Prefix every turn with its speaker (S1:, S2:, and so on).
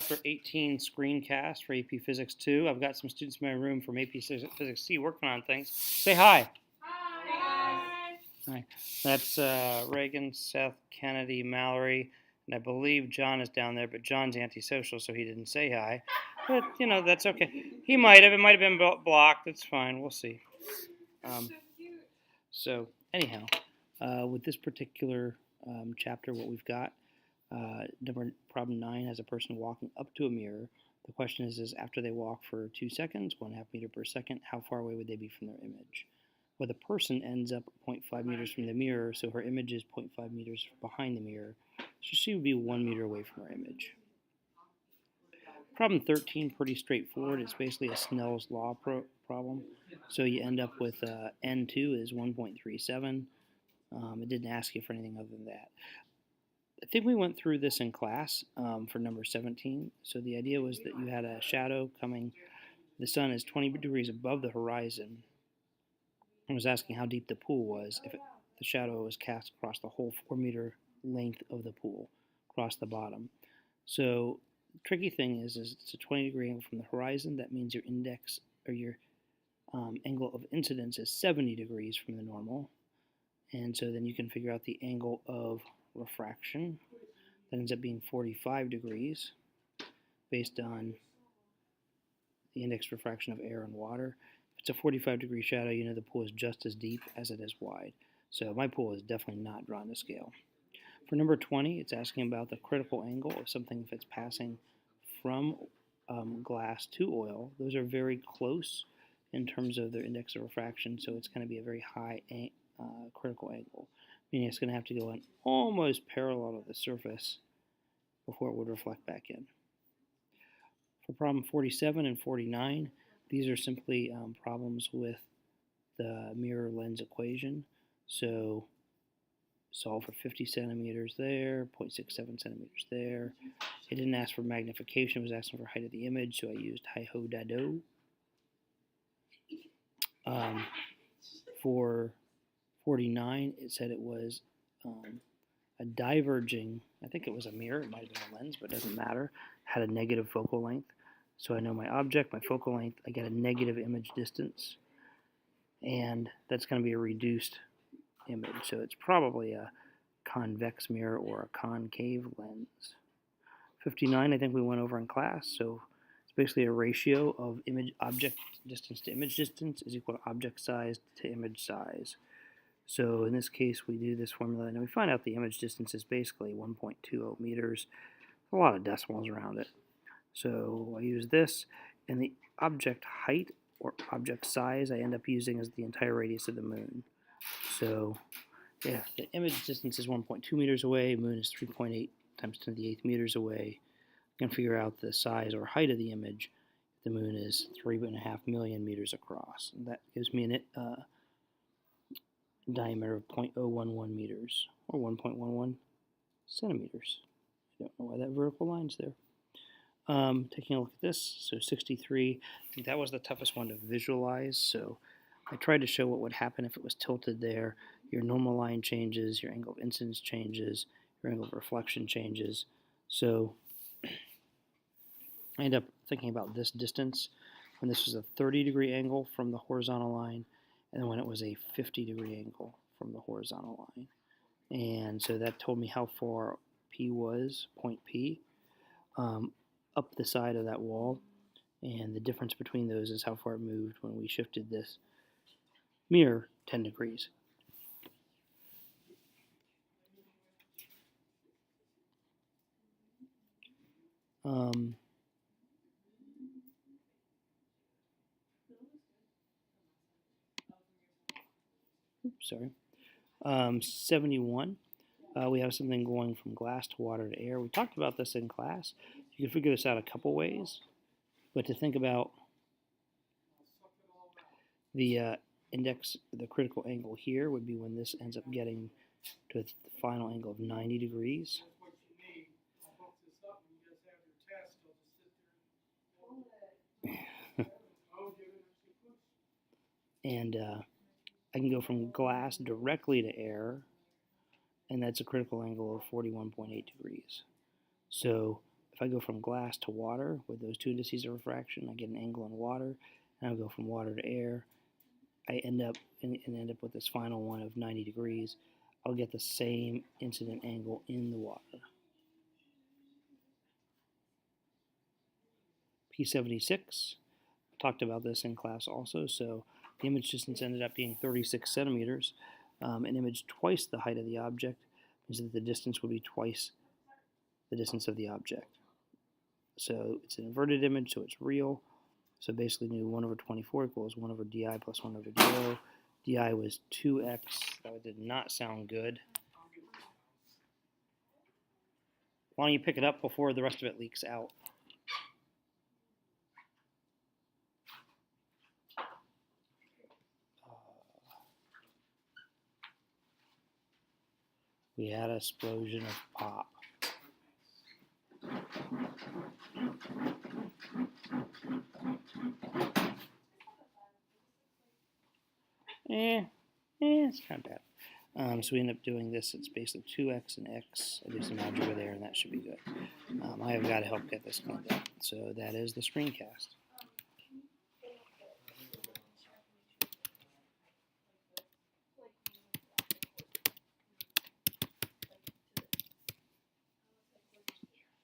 S1: Chapter 18 screencast for AP Physics 2. I've got some students in my room from AP Physics C working on things. Say hi.
S2: Hi.
S1: Hi. That's Reagan, Seth, Kennedy, Mallory, and I believe John is down there, but John's antisocial, so he didn't say hi. But, you know, that's okay. He might have. It might have been blocked. It's fine. We'll see. So, anyhow, with this particular chapter, what we've got, problem 9 has a person walking up to a mirror. The question is after they walk for 2 seconds, 1.5 meters per second, how far away would they be from their image? Well, the person ends up 0.5 meters from the mirror, so her image is 0.5 meters behind the mirror. So she would be 1 meter away from her image. Problem 13, pretty straightforward. It's basically a Snell's law problem. So you end up with N2 is 1.37. It didn't ask you for anything other than that. I think we went through this in class for number 17. So the idea was that you had a shadow coming. The sun is 20 degrees above the horizon. I was asking how deep the pool was if the shadow was cast across the whole 4 meter length of the pool, across the bottom. So the tricky thing is it's a 20 degree angle from the horizon. That means your index or your angle of incidence is 70 degrees from the normal. And so then you can figure out the angle of refraction. That ends up being 45 degrees based on the index refraction of air and water. If it's a 45 degree shadow, you know the pool is just as deep as it is wide. So my pool is definitely not drawn to scale. For number 20, it's asking about the critical angle of something if it's passing from glass to oil. Those are very close in terms of their index of refraction, so it's going to be a very high critical angle, meaning it's going to have to go in almost parallel to the surface before it would reflect back in. For problem 47 and 49, these are simply problems with the mirror lens equation. So solve for 50 centimeters there, 0.67 centimeters there. It didn't ask for magnification, it was asking for height of the image, so I used hi-ho dado. For 49, it said it was a diverging, I think it was a mirror, it might have been a lens, but it doesn't matter, had a negative focal length. So I know my object, my focal length, I get a negative image distance, and that's going to be a reduced image. So it's probably a convex mirror or a concave lens. 59, I think we went over in class, so it's basically a ratio of object distance to image distance is equal to object size to image size. So in this case, we do this formula, and we find out the image distance is basically 1.20 meters. A lot of decimals around it. So I use this, and the object height or object size I end up using as the entire radius of the moon. So if the image distance is 1.2 meters away, moon is 3.8 times 10 to the 8th meters away, I can figure out the size or height of the image. The moon is 3.5 million meters across. And that gives me a diameter of 0.011 meters, or 1.11 centimeters. I don't know why that vertical line's there. Taking a look at this, so 63, I think that was the toughest one to visualize, so I tried to show what would happen if it was tilted there. Your normal line changes, your angle of incidence changes, your angle of reflection changes. So I end up thinking about this distance when this was a 30 degree angle from the horizontal line, and then when it was a 50 degree angle from the horizontal line. And so that told me how far P was, point P, up the side of that wall, and the difference between those is how far it moved when we shifted this mirror 10 degrees. Sorry. 71. We have something going from glass to water to air. We talked about this in class. You can figure this out a couple ways, but to think about the index, the critical angle here would be when this ends up getting to the final angle of 90 degrees. And I can go from glass directly to air, and that's a critical angle of 41.8 degrees. So If I go from glass to water with those two indices of refraction, I get an angle in water, and I go from water to air. I end up with this final one of 90 degrees. I'll get the same incident angle in the water. P76, talked about this in class also. So the image distance ended up being 36 centimeters. An image twice the height of the object means that the distance would be twice the distance of the object. So it's an inverted image, so it's real. So basically knew 1 over 24 equals 1 over di plus 1 over dO. Di was 2x. That did not sound good. Why don't you pick it up before the rest of it leaks out? We had an explosion of pop. It's kind of bad. So we end up doing this. It's basically 2x and x. I do some algebra there, and that should be good. I have got to help get this cleaned up. So that is the screencast.